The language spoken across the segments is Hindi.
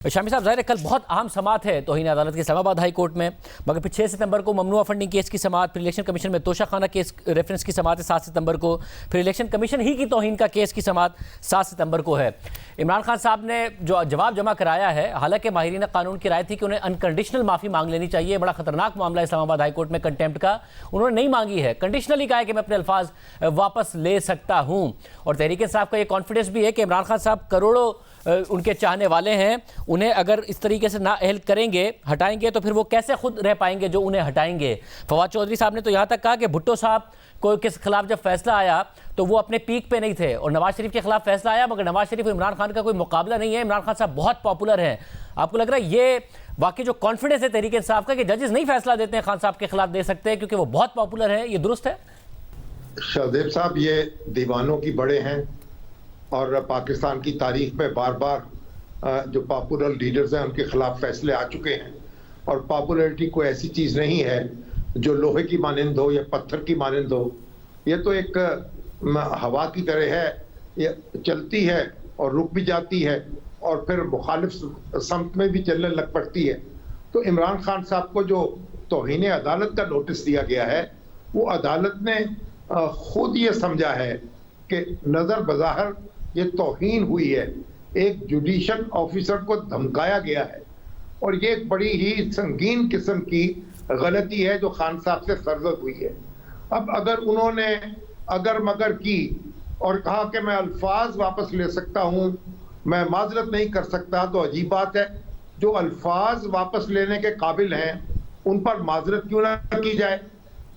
शामी साहब, ज़ाहिर है कल बहुत अहम समाअत है तौहीन अदालत की इस्लामाबाद हाई कोर्ट में, मगर फिर 6 सितंबर को ममनुआ फंडिंग केस की समाअत, फिर इलेक्शन कमीशन में तोशाखाना केस रेफरेंस की समाअत है 7 सितंबर को, फिर इलेक्शन कमीशन ही की तौहीन का केस की समाअत 7 सितंबर को है। इमरान खान साहब ने जो जवाब जमा कराया है, हालांकि माहिरीन कानून की राय थी कि उन्हें अनकंडीशनल माफ़ी मांग लेनी चाहिए। बड़ा खतरनाक मामला इस्लामाबाद हाई कोर्ट में कंटेम्प्ट का, उन्होंने नहीं मांगी है, कंडीशनली कहा है कि मैं अपने अल्फाज वापस ले सकता हूँ। और तहरीक इंसाफ का ये कॉन्फिडेंस भी है कि इमरान खान साहब करोड़ों उनके चाहने वाले हैं, उन्हें अगर इस तरीके से नाअहल करेंगे, हटाएंगे, तो फिर वो कैसे खुद रह पाएंगे जो उन्हें हटाएंगे। फवाद चौधरी साहब ने तो यहाँ तक कहा कि भुट्टो साहब को के खिलाफ जब फैसला आया तो वो अपने पीक पे नहीं थे, और नवाज शरीफ के खिलाफ फैसला आया, मगर नवाज शरीफ और इमरान खान का कोई मुकाबला नहीं है। इमरान खान साहब बहुत पॉपुलर हैं। आपको लग रहा है ये वाकई जो कॉन्फिडेंस है तहरीक इंसाफ का कि जजेस नहीं फैसला देते हैं खान साहब के खिलाफ दे सकते हैं क्योंकि वो बहुत पॉपुलर है, ये दुरुस्त है? शाहजेब साहब ये दीवानों की बड़े हैं और पाकिस्तान की तारीख में बार बार जो पॉपुलर लीडर्स हैं उनके खिलाफ फैसले आ चुके हैं। और पॉपुलैरिटी कोई ऐसी चीज़ नहीं है जो लोहे की मानंद हो या पत्थर की मानंद हो। ये तो एक हवा की तरह है, ये चलती है और रुक भी जाती है और फिर मुखालिफ समत में भी चलने लग पड़ती है। तो इमरान खान साहब को जो तौहीन अदालत का नोटिस दिया गया है, वो अदालत ने खुद ये समझा है कि नज़र बज़ाहिर ये तौहीन हुई है, एक जुडिशल ऑफिसर को धमकाया गया है, और ये एक बड़ी ही संगीन किस्म की गलती है जो खान साहब से सरजद हुई है। अब अगर उन्होंने अगर मगर की और कहा कि मैं अल्फाज वापस ले सकता हूँ, मैं माजरत नहीं कर सकता, तो अजीब बात है। जो अल्फाज वापस लेने के काबिल हैं उन पर माजरत क्यों ना की जाए।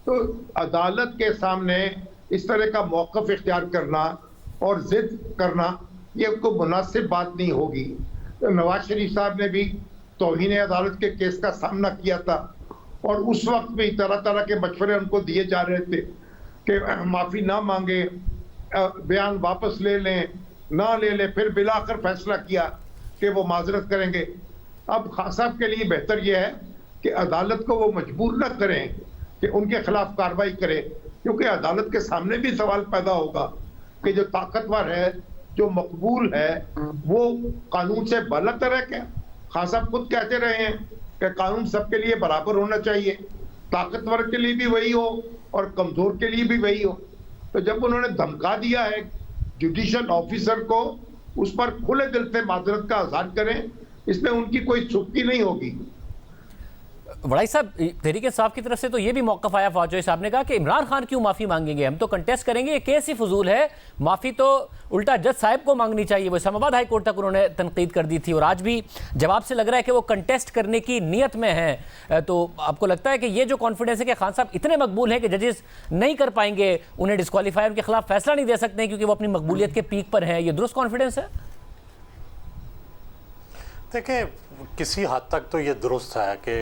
तो अदालत के सामने इस तरह का मौक़िफ़ इख्तियार करना और जिद करना ये कोई मुनासिब बात नहीं होगी। तो नवाज शरीफ साहब ने भी तौहीन अदालत के केस का सामना किया था और उस वक्त भी तरह तरह के मशवरे उनको दिए जा रहे थे कि माफ़ी ना मांगे, बयान वापस ले लें, ना ले लें। फिर बिलाखिर फैसला किया कि वो माजरत करेंगे। अब खान साहब के लिए बेहतर यह है कि अदालत को वो मजबूर न करें कि उनके खिलाफ कार्रवाई करें, क्योंकि अदालत के सामने भी सवाल पैदा होगा कि जो ताकतवर है, जो मकबूल है, वो कानून से बलतर है क्या? खान साहब खुद कहते रहे हैं कि कानून सबके लिए बराबर होना चाहिए, ताकतवर के लिए भी वही हो और कमजोर के लिए भी वही हो। तो जब उन्होंने धमका दिया है जुडिशल ऑफिसर को, उस पर खुले दिल से माजरत का इज़हार करें, इसमें उनकी कोई चुप्पी नहीं होगी। वड़ाई साहब, तहरीक इंसाफ की तरफ से तो ये भी मौक़िफ़ आया, फौज साहब ने कहा कि इमरान खान क्यों माफ़ी मांगेंगे, हम तो कंटेस्ट करेंगे, ये केस ही फजूल है, माफ़ी तो उल्टा जज साहब को मांगनी चाहिए। वो इस्लामाबाद हाई कोर्ट तक उन्होंने तनकीद कर दी थी और आज भी जवाब से लग रहा है कि वो कंटेस्ट करने की नीयत में है। तो आपको लगता है कि ये जो कॉन्फिडेंस है कि खान साहब इतने मकबूल हैं कि जजेस नहीं कर पाएंगे, उन्हें डिस्क्वालीफाई, उनके खिलाफ फैसला नहीं दे सकते हैं क्योंकि वो अपनी मकबूलियत के पीक पर हैं, ये दुरुस्त कॉन्फिडेंस है? देखिए, किसी हद तक तो ये दुरुस्त है कि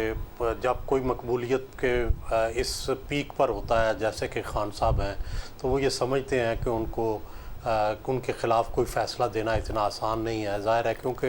जब कोई मकबूलियत के इस पीक पर होता है जैसे कि खान साहब हैं, तो वो ये समझते हैं कि उनके ख़िलाफ़ कोई फ़ैसला देना इतना आसान नहीं है। ज़ाहिर है क्योंकि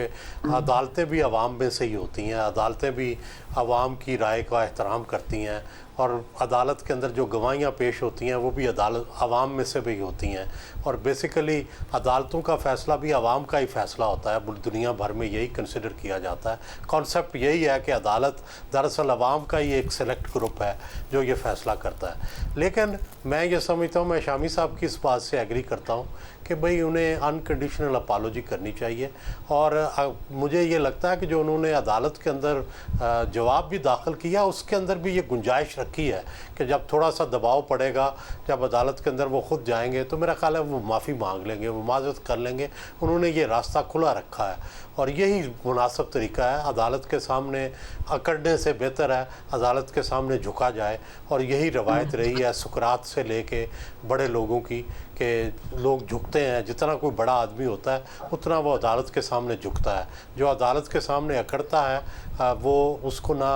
अदालतें भी आवाम में से ही होती हैं, अदालतें भी आवाम की राय का एहतराम करती हैं, और अदालत के अंदर जो गवाहियाँ पेश होती हैं वो भी आवाम में से भी होती हैं, और बेसिकली अदालतों का फ़ैसला भी आवाम का ही फ़ैसला होता है। दुनिया भर में यही कंसिडर किया जाता है। कॉन्सेप्ट यही है कि अदालत दरअसल आवाम का ही एक सेलेक्ट ग्रुप है जो ये फ़ैसला करता है। लेकिन मैं ये समझता हूँ, मैं शामी साहब की इस बात से एग्री करता हूँ कि भाई उन्हें अनकंडीशनल अपॉलॉजी करनी चाहिए। और मुझे ये लगता है कि जो उन्होंने अदालत के अंदर जवाब भी दाखिल किया, उसके अंदर भी ये गुंजाइश रखी है कि जब थोड़ा सा दबाव पड़ेगा, जब अदालत के अंदर वो खुद जाएंगे, तो मेरा ख्याल है वो माफ़ी मांग लेंगे, वो माजरत कर लेंगे। उन्होंने ये रास्ता खुला रखा है और यही मुनासिब तरीका है। अदालत के सामने अकड़ने से बेहतर है अदालत के सामने झुका जाए, और यही रवायत रही है सुकरात से लेके बड़े लोगों की कि लोग झुकते हैं। जितना कोई बड़ा आदमी होता है उतना वो अदालत के सामने झुकता है। जो अदालत के सामने अकड़ता है वो उसको ना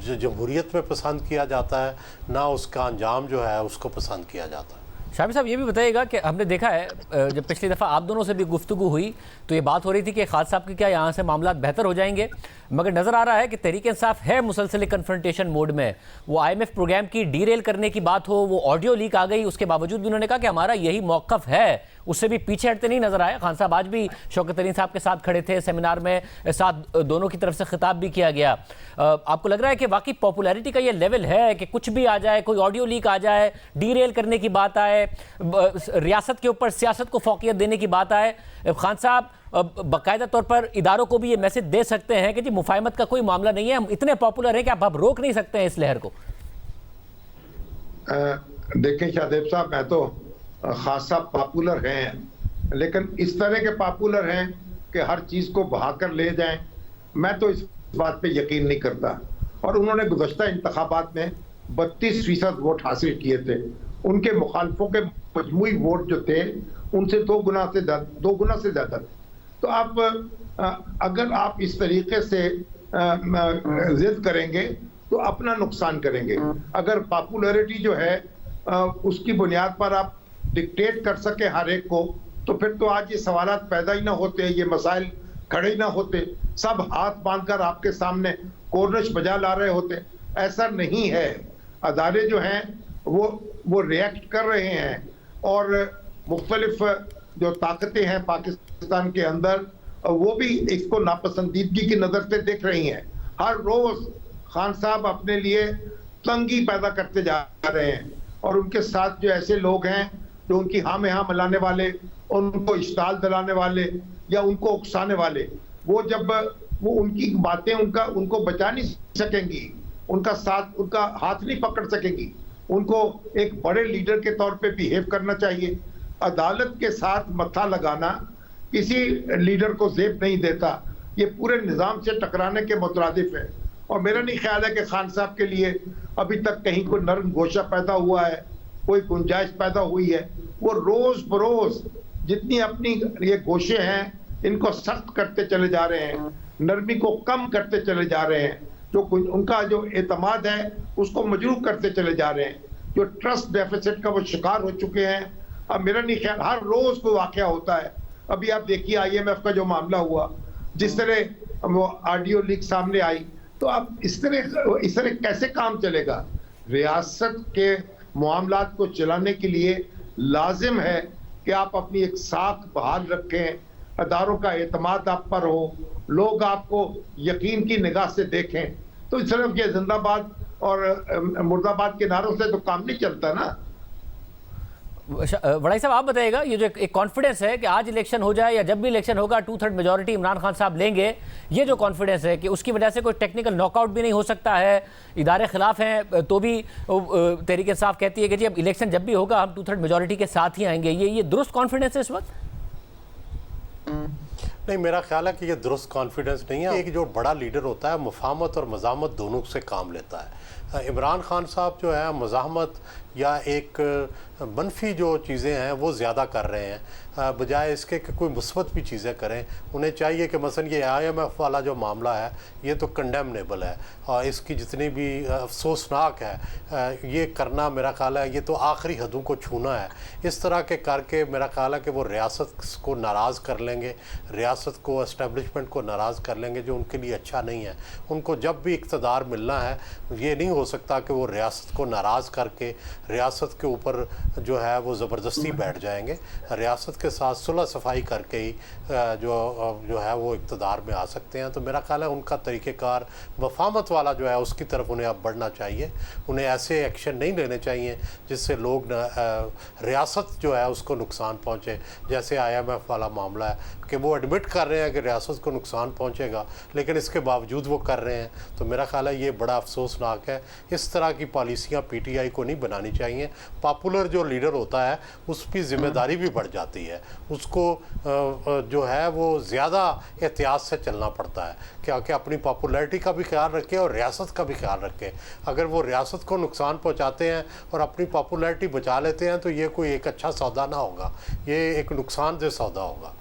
जमहूरियत में पसंद किया जाता है, ना उसका अंजाम जो है उसको पसंद किया जाता है। शामी साहब, ये भी बताइएगा कि हमने देखा है जब पिछली दफ़ा आप दोनों से भी गुफ्तगू हुई तो ये बात हो रही थी कि खान साहब के क्या यहाँ से मामला बेहतर हो जाएंगे, मगर नज़र आ रहा है कि तहरीक इंसाफ है मुसलसल कन्फ्रंटेशन मोड में। वो IMF प्रोग्राम की डीरेल करने की बात हो, वो ऑडियो लीक आ गई, उसके बावजूद भी उन्होंने कहा कि हमारा यही मौक़िफ़ है उससे भी पीछे हटते नहीं नजर आए। खान साहब आज भी शौकत तरीन साहब के साथ खड़े थे, सेमिनार में साथ दोनों की तरफ से खिताब भी किया गया। आपको लग रहा है कि वाकई पॉपुलैरिटी का ये लेवल है कि कुछ भी आ जाए, कोई ऑडियो लीक आ जाए, डीरेल करने की बात आए, रियासत के ऊपर सियासत को फौकियत देने की बात आए, खान साहब बाकायदा तौर पर इदारों को भी ये मैसेज दे सकते हैं कि जी मुफाहमत का कोई मामला नहीं है, हम इतने पॉपुलर हैं कि आप रोक नहीं सकते हैं इस लहर को? देखें शाहदेव साहब, मैं तो खासा पॉपुलर हैं, लेकिन इस तरह के पॉपुलर हैं कि हर चीज को बहाकर ले जाएं, मैं तो इस बात पे यकीन नहीं करता। और उन्होंने गुज़श्ता इंतखाबात में 32% वोट हासिल किए थे। उनके मुखालफों के मजमूई वोट जो थे उनसे 2 गुना से ज्यादा थे। तो आप अगर आप इस तरीके से जिद करेंगे तो अपना नुकसान करेंगे। अगर पॉपुलैरिटी जो है उसकी बुनियाद पर आप डिक्टेट कर सके हर एक को, तो फिर तो आज ये सवालात पैदा ही ना होते, ये मसाइल खड़े ही ना होते, सब हाथ बांधकर आपके सामने कोरनश बजा ला रहे होते। ऐसा नहीं है। अदारे जो हैं वो रिएक्ट कर रहे हैं और मुख्तलिफ जो ताकतें हैं पाकिस्तान के अंदर वो भी इसको नापसंदीदगी की नज़र से देख रही हैं। हर रोज खान साहब अपने लिए तंगी पैदा करते जा रहे हैं और उनके साथ जो ऐसे लोग हैं जो उनकी हाँ में हाँ मिलाने वाले, उनको इश्ताल दिलाने वाले या उनको उकसाने वाले, वो जब वो उनकी बातें उनको बचा नहीं सकेंगी, उनका साथ, उनका हाथ नहीं पकड़ सकेंगी। उनको एक बड़े लीडर के तौर पे बिहेव करना चाहिए। अदालत के साथ मत्था लगाना किसी लीडर को ज़ेब नहीं देता, ये पूरे निज़ाम से टकराने के मुतरादिफ है। और मेरा नहीं ख्याल है कि खान साहब के लिए अभी तक कहीं कोई नरम गोशा पैदा हुआ है, कोई गुंजाइश पैदा हुई है। वो रोज बरोज जितनी अपनी ये गोशे हैं इनको सख्त करते चले जा रहे हैं, नरमी को कम करते चले जा रहे हैं, जो उनका जो एतमाद है उसको मजरूह करते चले जा रहे हैं, जो ट्रस्ट डेफिसिट का वो शिकार हो चुके हैं। अब मेरा नहीं ख्याल, हर रोज कोई वाकया होता है। अभी आप देखिए IMF का जो मामला हुआ, जिस तरह वो ऑडियो लीक सामने आई, तो आप इस तरह कैसे काम चलेगा? रियासत के मामलात को चलाने के लिए लाजिम है कि आप अपनी एक साख बहाल रखें, अदारों का एतमाद आप पर हो, लोग आपको यकीन की निगाह से देखें। तो सिर्फ ये जिंदाबाद और मुर्दाबाद के नारों से तो काम नहीं चलता ना। वड़ाई साहब आप बताइएगा, ये जो एक कॉन्फिडेंस है कि आज इलेक्शन हो जाए या जब भी इलेक्शन होगा 2/3 मेजॉरिटी इमरान खान साहब लेंगे, ये जो कॉन्फिडेंस है कि उसकी वजह से कोई टेक्निकल नॉकआउट भी नहीं हो सकता है, इदारे खिलाफ हैं तो भी तहरीक इंसाफ कहती है कि जी अब इलेक्शन जब भी होगा हम 2/3 मेजॉरिटी के साथ ही आएंगे, ये दुरुस्त कॉन्फिडेंस है इस वक्त? नहीं, मेरा ख्याल है कि ये दुरुस्त कॉन्फिडेंस नहीं है। एक जो बड़ा लीडर होता है मफाहमत और मज़ाहमत दोनों से काम लेता है। इमरान खान साहब जो है मज़ाहमत या एक मनफी जो चीज़ें हैं वो ज़्यादा कर रहे हैं, बजाय इसके कि कोई मुस्बत भी चीज़ें करें। उन्हें चाहिए कि मसलन ये IMF वाला जो मामला है ये तो कंडेमनेबल है और इसकी जितनी भी अफसोसनाक है ये करना, मेरा ख्याल है ये तो आखिरी हदों को छूना है। इस तरह के करके मेरा ख्याल है कि वो रियासत को नाराज़ कर लेंगे, रियासत को, एस्टेब्लिशमेंट को नाराज़ कर लेंगे, जो उनके लिए अच्छा नहीं है। उनको जब भी इक़्तिदार मिलना है, ये नहीं हो सकता कि वो रियासत को नाराज़ करके रियासत के ऊपर जो है वो ज़बरदस्ती बैठ जाएंगे। रियासत के साथ सुलह सफाई करके ही जो है वो इक़्तिदार में आ सकते हैं। तो मेरा ख्याल है उनका तरीक़ेकार वफामत वाला जो है उसकी तरफ उन्हें अब बढ़ना चाहिए। उन्हें ऐसे एक्शन नहीं लेने चाहिए जिससे लोग रियासत जो है उसको नुकसान पहुँचे, जैसे IMF वाला मामला है कि वो एडमिट कर रहे हैं कि रियासत को नुकसान पहुँचेगा लेकिन इसके बावजूद वो कर रहे हैं। तो मेरा ख्याल है ये बड़ा अफसोसनाक है। इस तरह की पॉलिसियाँ PTI को नहीं बनानी चाहिए। पॉपुलर जो लीडर होता है उसकी जिम्मेदारी भी बढ़ जाती है, उसको जो है वो ज़्यादा एहतियात से चलना पड़ता है कि अपनी पॉपुलैरिटी का भी ख्याल रखें और रियासत का भी ख्याल रखें। अगर वो रियासत को नुकसान पहुंचाते हैं और अपनी पॉपुलैरिटी बचा लेते हैं तो ये कोई एक अच्छा सौदा ना होगा, ये एक नुकसानदेह सौदा होगा।